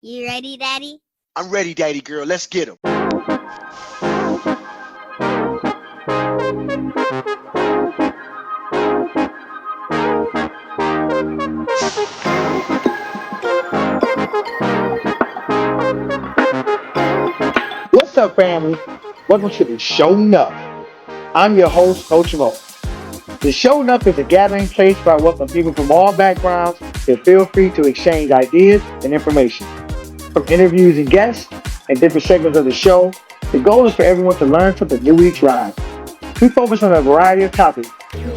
You ready, Daddy? I'm ready, Daddy girl. Let's get him. What's up, family? Welcome to the Sho Nuff. I'm your host, Coach Mo. The Sho Nuff is a gathering place where I welcome people from all backgrounds to feel free to exchange ideas and information. From interviews and guests and different segments of the show, the goal is for everyone to learn something new each ride. We focus on a variety of topics: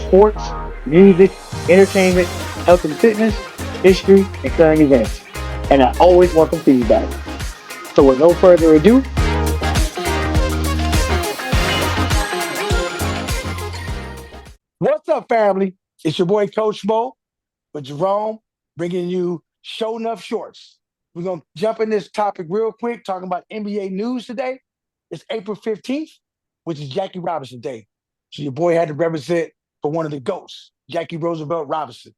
sports, music, entertainment, health and fitness, history, and current events. And I always welcome feedback. So with no further ado, what's up, family? It's your boy Coach Mo with Jerome, bringing you Sho Nuff Shorts. We're gonna jump in this topic real quick, talking about NBA news today. It's April 15th, which is Jackie Robinson Day. So your boy had to represent for one of the GOATs, Jackie Roosevelt Robinson.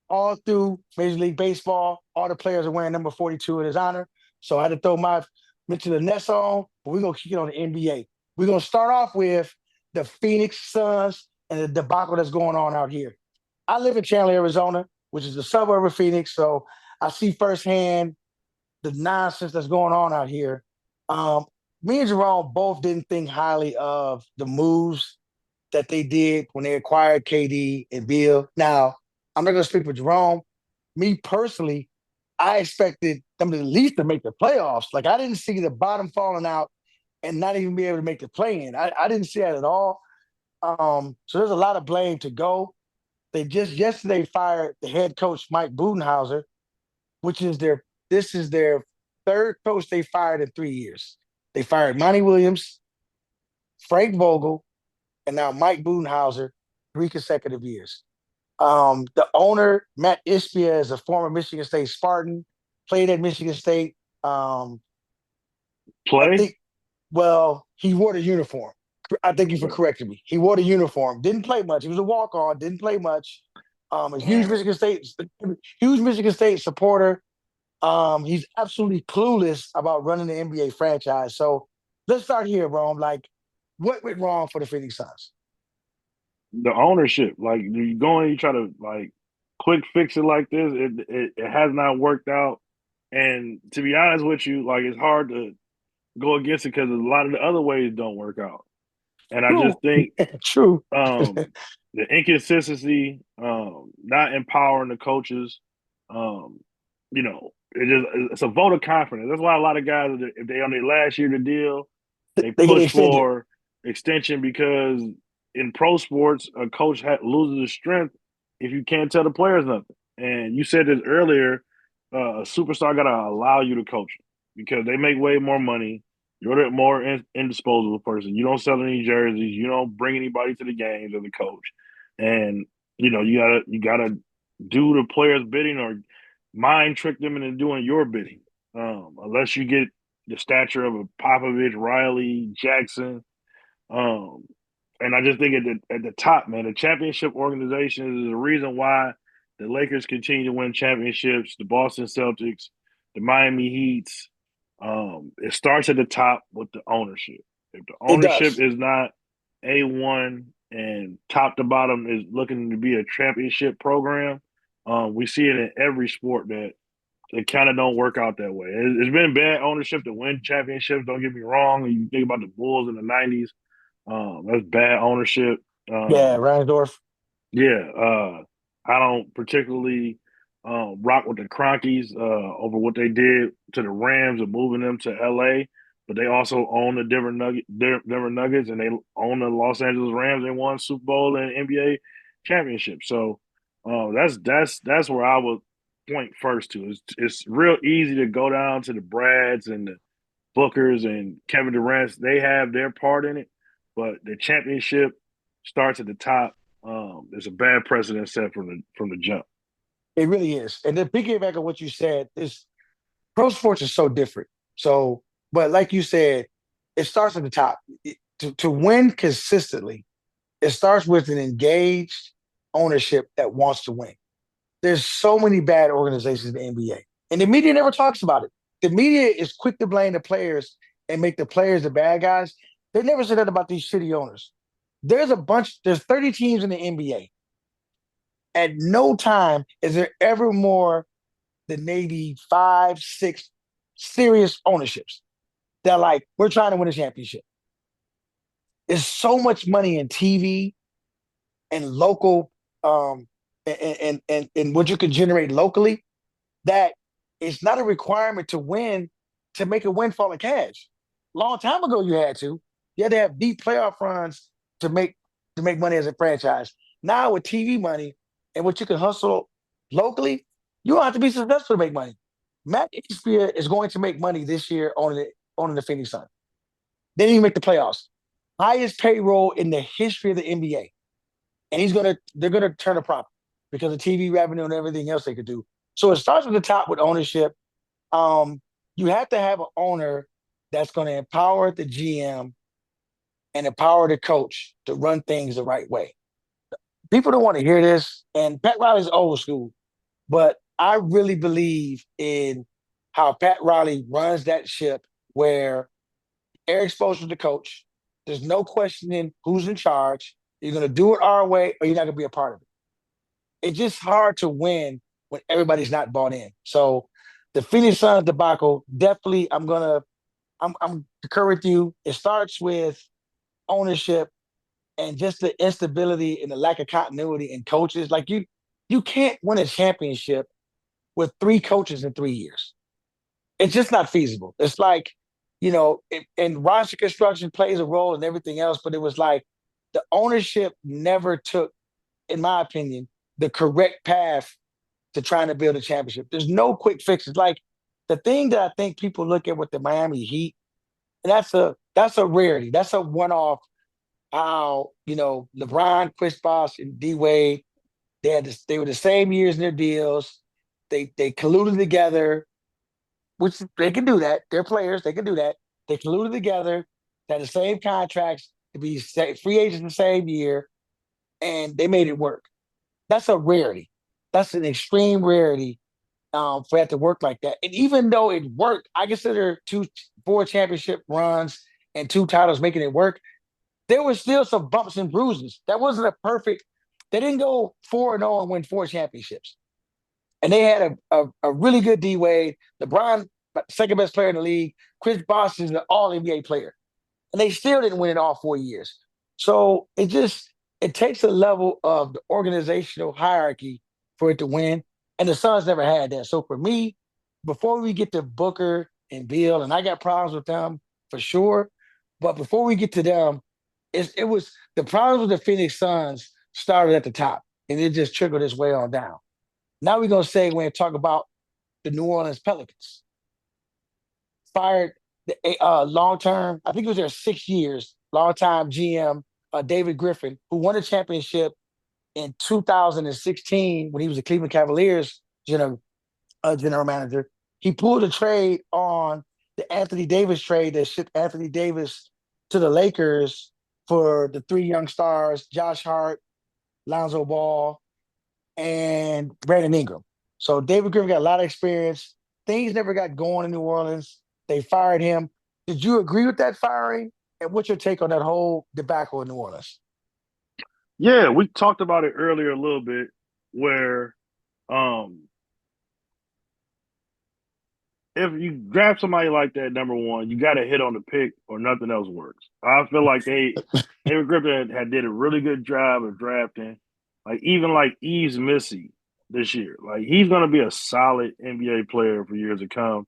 All through Major League Baseball, all the players are wearing number 42 in his honor. So I had to throw my Mitchell the Ness on, but we're gonna kick it on the NBA. We're gonna start off with the Phoenix Suns and the debacle that's going on out here. I live in Chandler, Arizona, which is a suburb of Phoenix, so I see firsthand the nonsense that's going on out here. Um, Me and Jerome both didn't think highly of the moves that they did when they acquired KD and Bill. Now, I'm not going to speak for Jerome. Me personally, I expected them to at least to make the playoffs. Like, I didn't see the bottom falling out and not even be able to make the play in. I didn't see that at all. So there's a lot of blame to go. They just yesterday fired the head coach Mike Budenhozer, which is their third coach they fired in 3 years. They fired Monty Williams, Frank Vogel, and now Mike Budenhozer 3 consecutive years. The owner, Matt Ispia, is a former Michigan State Spartan, played at Michigan State. I Play? think, well, he wore the uniform. I thank you for Okay. correcting me. He wore the uniform. Didn't play much. He was a walk on. Didn't play much. A huge Michigan State supporter. He's absolutely clueless about running the NBA franchise. So let's start here, Rome. Like, what went wrong for the Phoenix Suns? The ownership, like you go and you try to like quick fix it like this, it has not worked out. And to be honest with you, like it's hard to go against it because a lot of the other ways don't work out. And I just True. think True. the inconsistency, not empowering the coaches, um, it's a vote of confidence. That's why a lot of guys, if they on their last year of the deal, they They get push extended. for extension because in pro sports, a coach loses his strength if you can't tell the players nothing. And you said this earlier, a superstar got to allow you to coach because they make way more money. You're the more indisposable person. You don't sell any jerseys. You don't bring anybody to the games as a coach, and you gotta do the players' bidding or mind trick them into doing your bidding. Unless you get the stature of a Popovich, Riley, Jackson, um, and I just think at the top, man, the championship organization is the reason why the Lakers continue to win championships, the Boston Celtics, the Miami Heats. It starts at the top with the ownership. If the It ownership does. is not A1 and top to bottom is looking to be a championship program, we see it in every sport that it kind of don't work out that way. It's been bad ownership to win championships. Don't get me wrong. You think about the Bulls in the '90s. That's bad ownership. Yeah, Um, Reinsdorf. yeah, I don't particularly rock with the Cronkies over what they did to the Rams of moving them to LA, but they also own the Denver Nuggets, and they own the Los Angeles Rams. They won Super Bowl and NBA championship. So that's where I would point first to. It's real easy to go down to the Brads and the Bookers and Kevin Durant's. They have their part in it, but the championship starts at the top. There's a bad precedent set from the jump. It really is. And then picking back on what you said, is pro sports is so different. So, but like you said, it starts at the top. To win consistently, it starts with an engaged ownership that wants to win. There's so many bad organizations in the NBA, and the media never talks about it. the media is quick to blame the players and make the players the bad guys. They never said that about these shitty owners. There's 30 teams in the NBA. At no time is there ever more than maybe 5, 6 serious ownerships that like, we're trying to win a championship. There's so much money in TV and local and what you can generate locally that it's not a requirement to win to make a windfall in cash. Long time ago, you had to have deep playoff runs to make money as a franchise. Now with TV money and what you can hustle locally, you don't have to be successful to make money. Matt Ishbia is going to make money this year on the Phoenix Suns. They didn't even make the playoffs. Highest payroll in the history of the NBA. And they're gonna turn a profit because of TV revenue and everything else they could do. So it starts at the top with ownership. You have to have an owner that's going to empower the GM and empower the coach to run things the right way. People don't want to hear this, and Pat Riley's old school, but I really believe in how Pat Riley runs that ship where Eric Spoelstra's the coach. There's no questioning who's in charge. You're going to do it our way or you're not going to be a part of it. It's just hard to win when everybody's not bought in. So the Phoenix Suns debacle, definitely I'm concur with you. It starts with ownership and just the instability and the lack of continuity in coaches. Like you can't win a championship with 3 coaches in 3 years. It's just not feasible. It's like, and roster construction plays a role and everything else, but it was like the ownership never took, in my opinion, the correct path to trying to build a championship. There's no quick fixes. Like the thing that I think people look at with the Miami Heat, and that's a rarity. That's a one-off. How LeBron, Chris Bosh, and D Wade, they were the same years in their deals. They colluded together, which they can do that. They're players. They can do that. They colluded together. They had the same contracts to be free agents the same year, and they made it work. That's a rarity. That's an extreme rarity for that to work like that. And even though it worked, I consider 4 championship runs and 2 titles making it work. There were still some bumps and bruises. That wasn't a perfect. They didn't go 4-0 and win 4 championships. And they had a really good D Wade, LeBron, second best player in the league. Chris Bosh is an all NBA player. And they still didn't win in all 4 years. So it takes a level of the organizational hierarchy for it to win. And the Suns never had that. So for me, before we get to Booker and Beal, and I got problems with them for sure, but before we get to them, it was the problems with the Phoenix Suns started at the top, and it just trickled its way on down. Now we're going to segue and talk about the New Orleans Pelicans. Fired the long-term, I think it was there 6 years, long-time GM David Griffin, who won a championship in 2016 when he was the Cleveland Cavaliers general manager. He pulled a trade on the Anthony Davis trade that shipped Anthony Davis to the Lakers for the 3 young stars, Josh Hart, Lonzo Ball, and Brandon Ingram. So David Griffin got a lot of experience. Things never got going in New Orleans. They fired him. Did you agree with that firing? And what's your take on that whole debacle in New Orleans? Yeah, we talked about it earlier a little bit where if you draft somebody like that, number one, you got to hit on the pick or nothing else works. I feel like David Griffin had did a really good job of drafting, like even like 𝐀𝐫𝐿𝐞𝐬𝐥𝐲 this year. Like he's going to be a solid NBA player for years to come.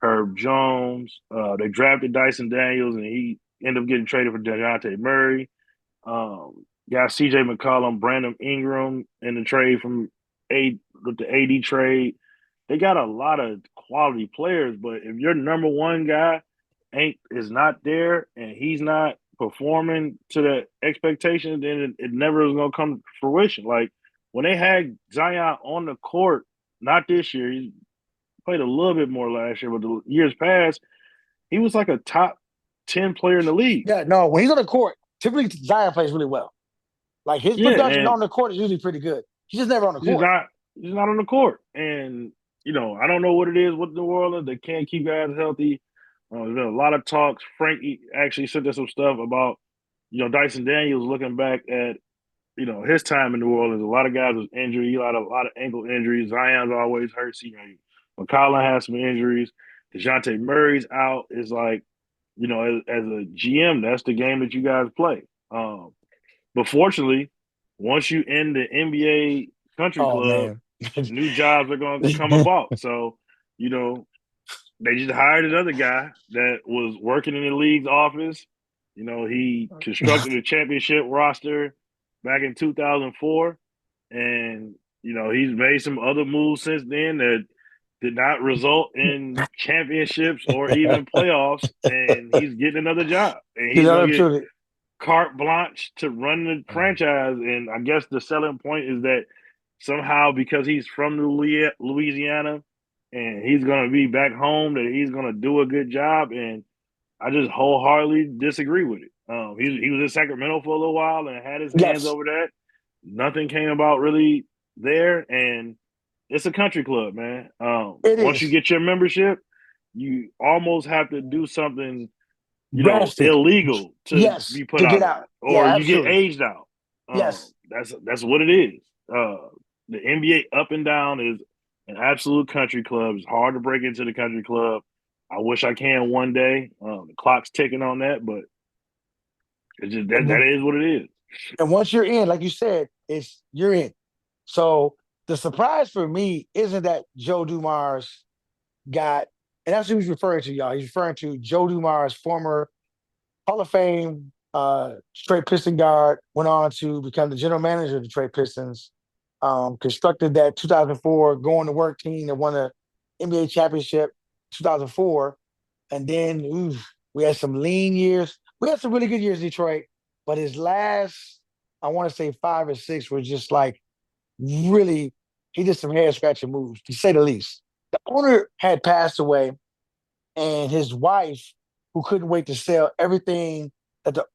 Herb Jones, they drafted Dyson Daniels, and he ended up getting traded for DeJounte Murray. Got CJ McCollum, Brandon Ingram in the trade with the AD trade. They got a lot of quality players, but if your number one guy is not there and he's not performing to the expectations, then it never is going to come to fruition. Like when they had Zion on the court, not this year, he played a little bit more last year, but the years past, he was like a top 10 player in the league. Yeah, no, when he's on the court, typically Zion plays really well. Like his production on the court is usually pretty good. He's just never on the court. He's not on the court. And I don't know what it is with New Orleans. They can't keep guys healthy. There's been a lot of talks. Frank actually sent us some stuff about, Dyson Daniels looking back at, his time in New Orleans. A lot of guys was injured. He had a lot of ankle injuries. Zion's always hurt. McCollum has some injuries. DeJounte Murray's out. It's like, as a GM, that's the game that you guys play. But fortunately, once you end the NBA country Oh club, man. new jobs are going to come about. So, you know, they just hired another guy that was working in the league's office. He constructed a championship roster back in 2004. And, he's made some other moves since then that did not result in championships or even playoffs. And he's getting another job. And You he's know, going to get truly. carte blanche to run the franchise. And I guess the selling point is that somehow because he's from Louisiana and he's going to be back home, that he's going to do a good job. And I just wholeheartedly disagree with it. He was in Sacramento for a little while and had his hands Yes, over that. Nothing came about really there. And it's a country club, man. it Once you is get your membership, you almost have to do something drastic. illegal to Yes, be put to out get of out. it, Yeah, or you get absolutely. aged out. Yes. That's what it is. The NBA up and down is an absolute country club. It's hard to break into the country club. I wish I can one day. The clock's ticking on that, but it's just that is what it is. And once you're in, like you said, you're in. So the surprise for me isn't that Joe Dumars got, and that's who he's referring to, y'all. He's referring to Joe Dumars, former Hall of Fame Detroit Piston guard, went on to become the general manager of the Detroit Pistons. Constructed that 2004 going to work team that won the NBA championship 2004. And then we had some lean years. We had some really good years in Detroit, but his last, I want to say 5 or 6, were just like really, he did some head scratching moves, to say the least. The owner had passed away, and his wife, who couldn't wait to sell everything that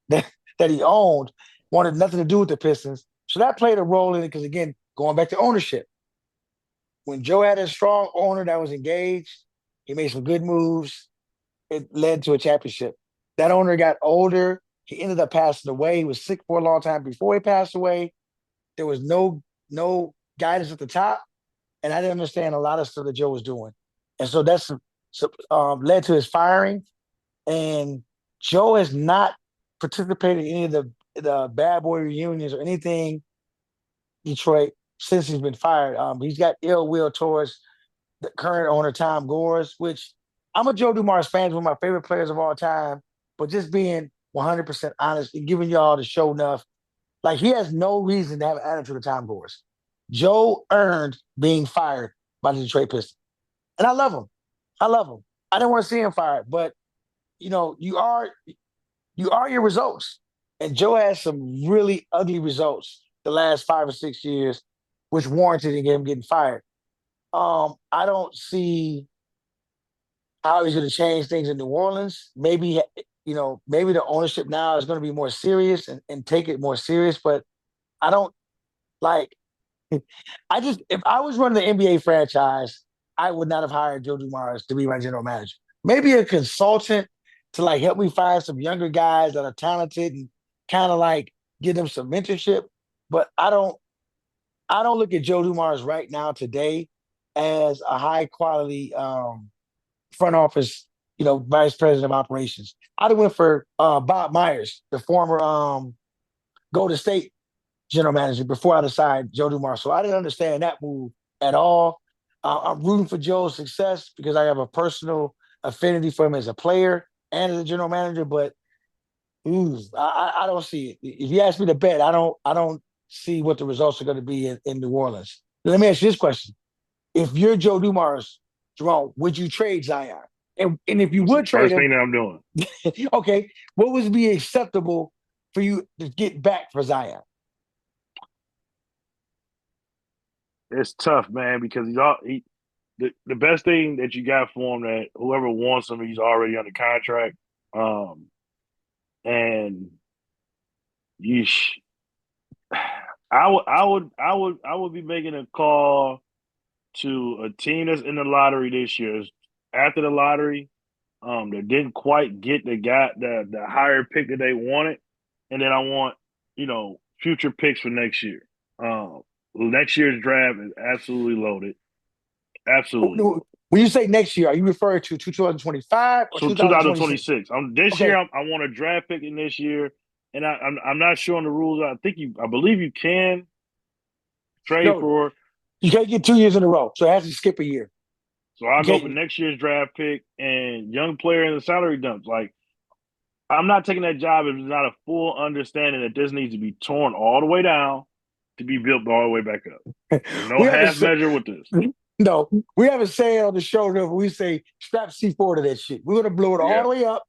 he owned, wanted nothing to do with the Pistons. So that played a role in it because, again, going back to ownership, when Joe had a strong owner that was engaged, he made some good moves. It led to a championship. That owner got older. He ended up passing away. He was sick for a long time before he passed away. There was no guidance at the top, and I didn't understand a lot of stuff that Joe was doing, and so that's led to his firing. And Joe has not participated in any of the bad boy reunions or anything Detroit since he's been fired. He's got ill will towards the current owner, Tom Gores, which I'm a Joe Dumars fan, one of my favorite players of all time. But just being 100% honest and giving y'all the show enough, like he has no reason to have an attitude to Tom Gores. Joe earned being fired by the Detroit Pistons, and I love him. I love him. I didn't want to see him fired, but you are your results. And Joe has some really ugly results the last 5 or 6 years, which warranted him getting fired. I don't see how he's going to change things in New Orleans. Maybe the ownership now is going to be more serious and take it more serious. But I don't like. If I was running the NBA franchise, I would not have hired Joe Dumars to be my general manager. Maybe a consultant to like help me find some younger guys that are talented and kind of like give them some mentorship. But I don't look at Joe Dumars right now today as a high quality front office, vice president of operations. I'd have went for Bob Myers, the former Golden State general manager, before I decided Joe Dumars. So I didn't understand that move at all. I'm rooting for Joe's success because I have a personal affinity for him as a player and as a general manager. But I don't see it. If you ask me to bet, I don't see what the results are going to be in New Orleans. Let me ask you this question: if you're Joe Dumars, Jerome, would you trade Zion? And if you That's the would trade first him, thing that I'm doing. okay, what would be acceptable for you to get back for Zion? It's tough, man, because the best thing that you got for him, that whoever wants him, he's already under contract. And you, I would be making a call to a team that's in the lottery this year. After the lottery, they didn't quite get the higher pick that they wanted, and then I want future picks for next year. Next year's draft is absolutely loaded. Absolutely. When you say next year, are you referring to 2025 or So 2026? 2026. This year, I want a draft pick in this year, and I'm not sure on the rules. I believe you can trade for. You can't get 2 years in a row, so it has to skip a year. So I'll go for next year's draft pick and young player in the salary dumps. Like, I'm not taking that job if it's not a full understanding that this needs to be torn all the way down to be built all the way back up. There's no half measure with this. No, we have a saying on the show that we say strap C4 to that shit. We're gonna blow it all the way up,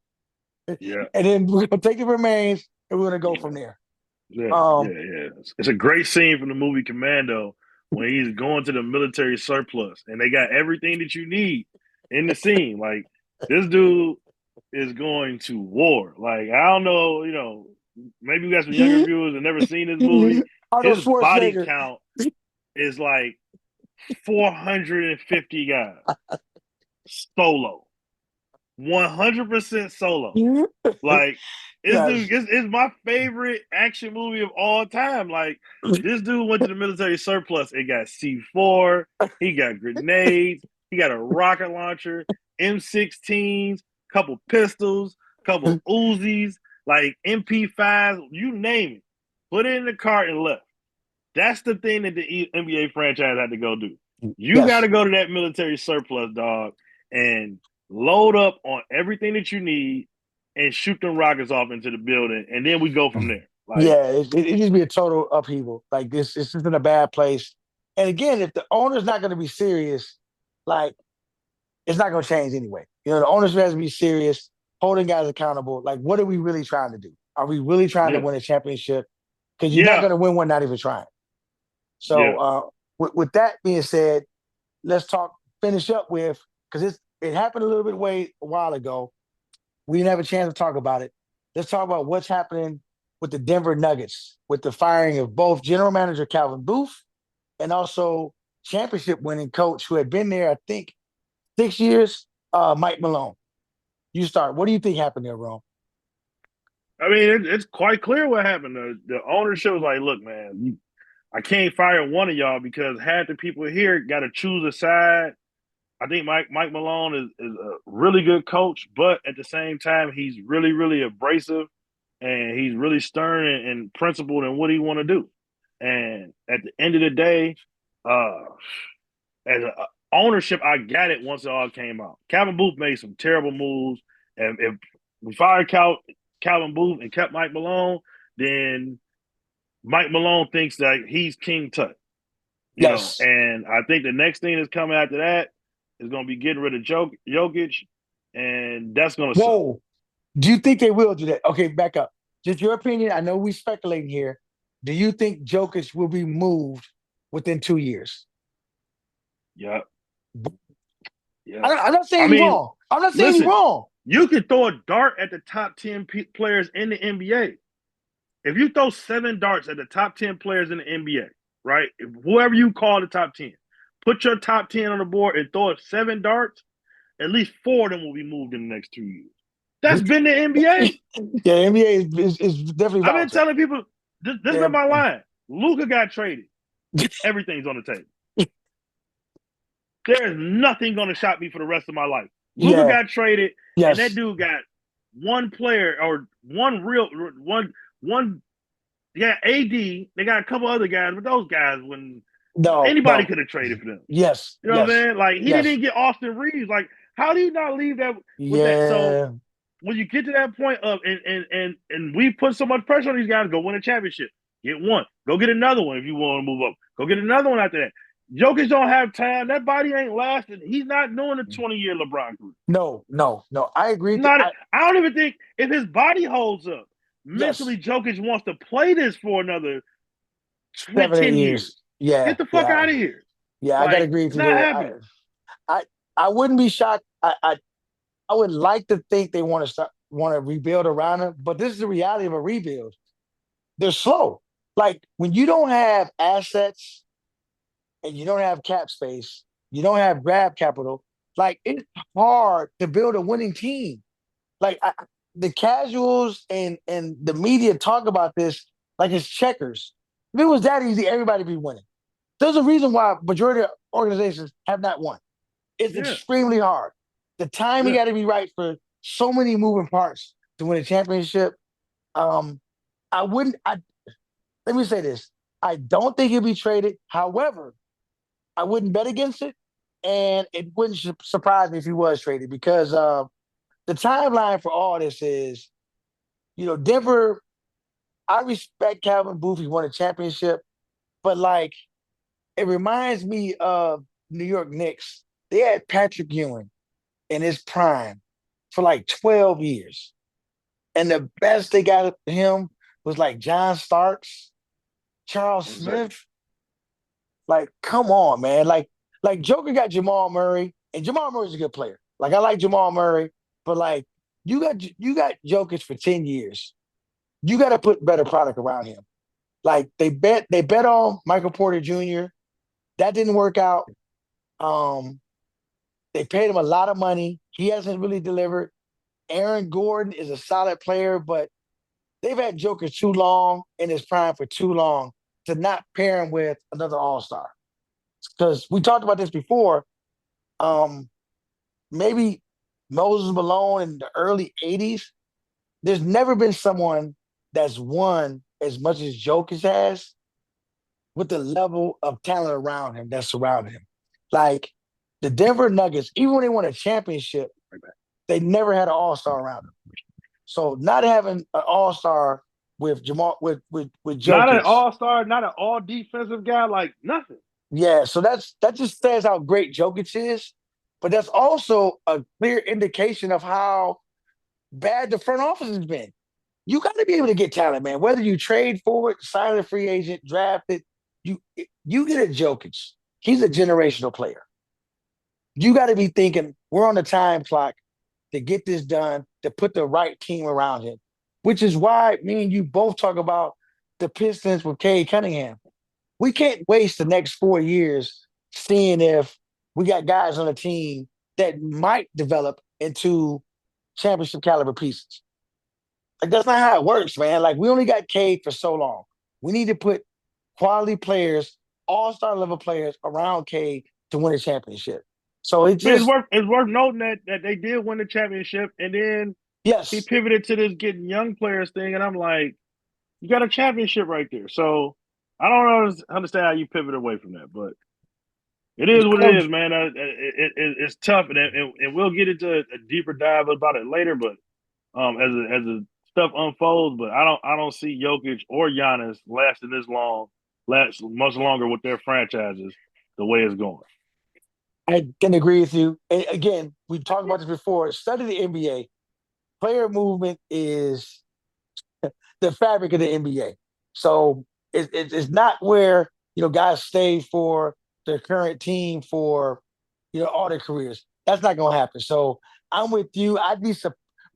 and then we're gonna take the remains and we're gonna go from there. It's a great scene from the movie Commando when he's going to the military surplus and they got everything that you need in the scene. Like, this dude is going to war. Like, I don't know, maybe we got some younger viewers that never seen this movie. His body count is like 450 guys. Solo. 100% solo. Like, it's my favorite action movie of all time. Like, this dude went to the military surplus. It got C4. He got grenades. He got a rocket launcher, M16s, couple pistols, couple Uzis, like MP5s, you name it. Put it in the cart and left. That's the thing that the NBA franchise had to go do. You got to go to that military surplus, dog, and load up on everything that you need and shoot them rockets off into the building, and then we go from there. Like, it needs to be a total upheaval. Like, this isn't a bad place. And again, if the owner's not going to be serious, like, it's not going to change anyway. The owners has to be serious, holding guys accountable. Like, what are we really trying to do? Are we really trying to win a championship? Because you're not going to win one not even trying. So with that being said, let's finish up with, because it happened a little bit a while ago. We didn't have a chance to talk about it. Let's talk about what's happening with the Denver Nuggets, with the firing of both General Manager Calvin Booth and also championship-winning coach who had been there, I think, 6 years, Mike Malone. You start. What do you think happened there, Rome? I mean, it's quite clear what happened. The ownership was like, look, man, I can't fire one of y'all because half the people here got to choose a side. I think Mike Malone is a really good coach, but at the same time, he's really, really abrasive, and he's really stern and principled in what he want to do. And at the end of the day, as a ownership, I got it once it all came out. Calvin Booth made some terrible moves, and if we fired Calvin Booth and kept Mike Malone, then Mike Malone thinks that he's King Tut. You know, and I think the next thing that's coming after that is going to be getting rid of Jokic, and that's going to suck. Do you think they will do that? Okay, back up. Just your opinion. I know we're speculating here. Do you think Jokic will be moved within 2 years? Yeah. I'm not saying you're wrong. I'm not saying you're wrong. You can throw a dart at the top 10 players in the NBA. If you throw 7 darts at the top 10 players in the NBA, right? Whoever you call the top 10, put your top 10 on the board and throw 7 darts, at least 4 of them will be moved in the next 2 years. That's been the NBA. Yeah, NBA is definitely volatile. I've been telling people, this is my line. Luka got traded. Everything's on the table. There is nothing going to shock me for the rest of my life. Luka got traded, and that dude got one player or one. They got AD. They got a couple other guys, but those guys, anybody could have traded for them. Yes, you know what I'm saying? Like, he didn't get Austin Reeves. Like, how do you not leave that with that? So when you get to that point of and we put so much pressure on these guys, go win a championship, get one, go get another one if you want to move up, go get another one after that. Jokic don't have time. That body ain't lasting. He's not doing a 20-year LeBron career. No. I agree. I don't even think if his body holds up mentally, Jokic wants to play this for another 10 years. Yeah, get the fuck out of here. Yeah, I gotta agree with you there. I wouldn't be shocked. I would like to think they want to rebuild around him, but this is the reality of a rebuild. They're slow. Like, when you don't have assets and you don't have cap space, You don't have draft capital. Like, it's hard to build a winning team. Like, the casuals and the media talk about this like it's checkers. If it was that easy, everybody would be winning. There's a reason why majority of organizations have not won. It's Yeah, extremely hard. The timing yeah. got to be right for so many moving parts to win a championship. Um, I wouldn't. I Let me say this: I don't think he'll be traded. However, I wouldn't bet against it, and it wouldn't surprise me if he was traded because the timeline for all this is, Denver. I respect Calvin Booth. He won a championship, but like it reminds me of New York Knicks. They had Patrick Ewing in his prime for like 12 years. And the best they got him was like John Starks, Charles Exactly. Smith. Like, come on, man. Like Joker got Jamal Murray, and Jamal Murray's a good player. Like, I like Jamal Murray, but like you got Jokic for 10 years. You got to put better product around him. Like they bet on Michael Porter Jr. That didn't work out. Um, they paid him a lot of money. He hasn't really delivered. Aaron Gordon is a solid player, but they've had Joker too long in his prime for too long to not pair him with another All Star. Because we talked about this before. Um, Maybe Moses Malone in the early '80s. There's never been someone that's won as much as Jokic has with the level of talent around him that surrounded him. Like the Denver Nuggets, even when they won a championship, they never had an All Star around them. So not having an All Star with Jamal with Not an Jokic, all-star, not an all-defensive guy, like nothing. yeah. So that just says how great Jokic is, but that's also a clear indication of how bad the front office has been. You got to be able to get talent, man. Whether you trade for it, sign a free agent, draft it, you you get a Jokic. He's a generational player. You got to be thinking we're on the time clock to get this done, to put the right team around him, which is why me and you both talk about the Pistons with 𝐀𝐫𝐭𝐒𝐞𝐞𝐤𝐥𝐲. We can't waste the next 4 years seeing if we got guys on the team that might develop into championship caliber pieces. Like that's not how it works, man. Like we only got Cade for so long. We need to put quality players, all-star level players around Cade to win a championship. So it But just it's worth noting that they did win the championship, and then he yes, pivoted to this getting young players thing, and I'm like, you got a championship right there. So I don't understand how you pivot away from that, but it is what it is, man. It's tough, and we'll get into a deeper dive about it later. But as the stuff unfolds, but I don't see Jokic or Giannis lasting this long, last much longer with their franchises the way it's going. I can agree with you. And again, we've talked about this before. Study the NBA. Player movement is the fabric of the NBA. So it's not where guys stay for their current team for all their careers. That's not going to happen. So I'm with you. I'd be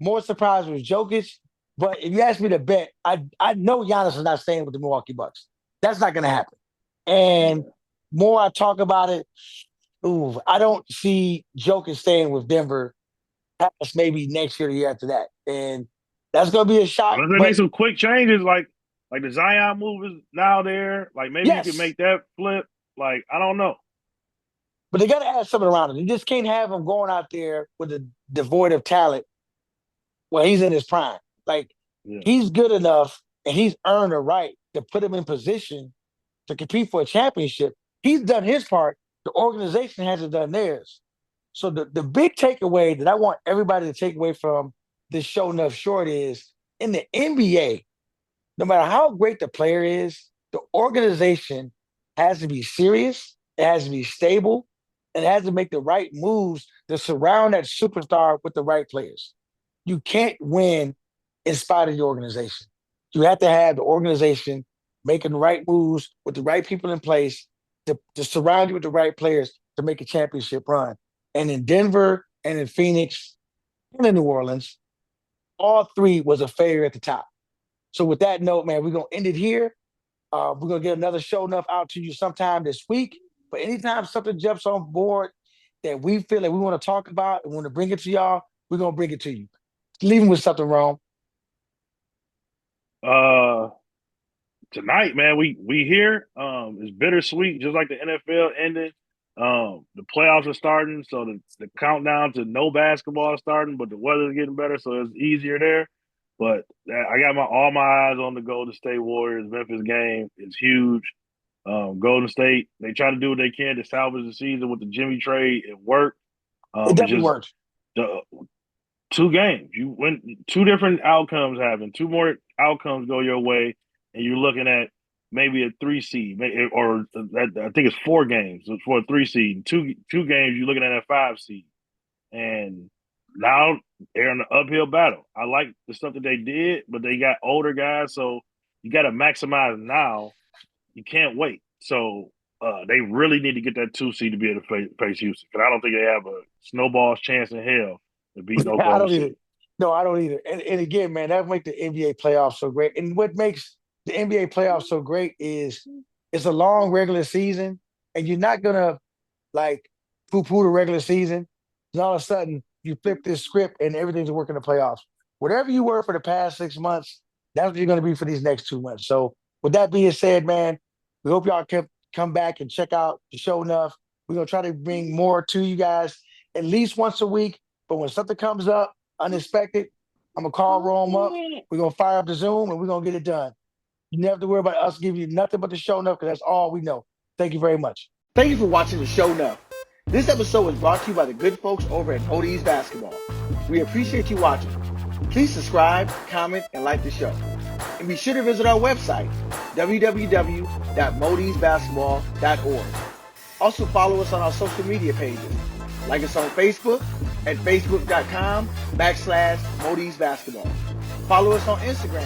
more surprised with Jokic, but if you ask me to bet, I know Giannis is not staying with the Milwaukee Bucks. That's not going to happen. And more I talk about it, I don't see Jokic staying with Denver past maybe next year or the year after that. And that's going to be a shock. Unless they make But some quick changes, like the Zion move is now there. Like maybe you can yes, make that flip. Like I don't know. but they got to add something around him. You just can't have him going out there with a devoid of talent. Well, he's in his prime. Like Yeah. he's good enough and he's earned a right to put him in position to compete for a championship. He's done his part. The organization hasn't done theirs. So the big takeaway that I want everybody to take away from this Sho Nuff short is in the NBA, no matter how great the player is, the organization has to be serious, it has to be stable, and it has to make the right moves to surround that superstar with the right players. You can't win in spite of the organization. You have to have the organization making the right moves with the right people in place to surround you with the right players to make a championship run. And in Denver and in Phoenix and in New Orleans, all three was a failure at the top. So with that note, man, we're gonna end it here. We're gonna get another Sho Nuff out to you sometime this week. But anytime something jumps on board that we feel like we want to talk about and want to bring it to y'all, we're going to bring it to you. Leaving with something wrong. Tonight, man, we here. It's bittersweet, just like the NFL ended. The playoffs are starting, so the countdown to no basketball is starting, but the weather's getting better, so it's easier there. But I got all my eyes on the Golden State Warriors. Memphis game is huge. Golden State, they try to do what they can to salvage the season with the Jimmy trade. It worked. It definitely worked. The 2 games, you win. 2 different outcomes happen. 2 more outcomes go your way, and you're looking at maybe a 3 seed, or I think it's 4 games for a 3 seed. Two games, you're looking at a 5 seed, and now they're in an uphill battle. I like the stuff that they did, but they got older guys, so you got to maximize now. You can't wait. So they really need to get that 2 seed to be able to face Houston, because I don't think they have a snowball's chance in hell to beat Oklahoma I don't City. either. No, I don't either. And again, man, that makes the NBA playoffs so great. And what makes the NBA playoffs so great is it's a long regular season, and you're not gonna like poo-poo the regular season. And all of a sudden, you flip this script and everything's working in the playoffs. Whatever you were for the past 6 months, that's what you're going to be for these next 2 months. So with that being said, man, we hope y'all can come back and check out the Sho Nuff. We're going to try to bring more to you guys at least once a week. But when something comes up unexpected, I'm going to call Rome up. We're going to fire up the Zoom, and we're going to get it done. You never have to worry about us giving you nothing but the Sho Nuff, because that's all we know. Thank you very much. Thank you for watching the Sho Nuff. This episode was brought to you by the good folks over at MoeDee Basketball. We appreciate you watching. Please subscribe, comment, and like the show. And be sure to visit our website, www.moedeesbasketball.org. Also follow us on our social media pages. Like us on Facebook at facebook.com/MoeDees Basketball. Follow us on Instagram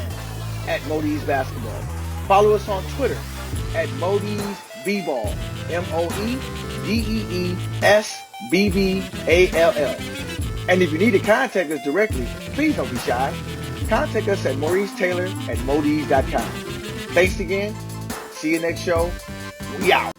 at MoeDees Basketball. Follow us on Twitter at MoeDees B-Ball, MoeDeesBBALL. And if you need to contact us directly, please don't be shy. Contact us at MauriceTaylor@moedees.com. Thanks again. See you next show. We out.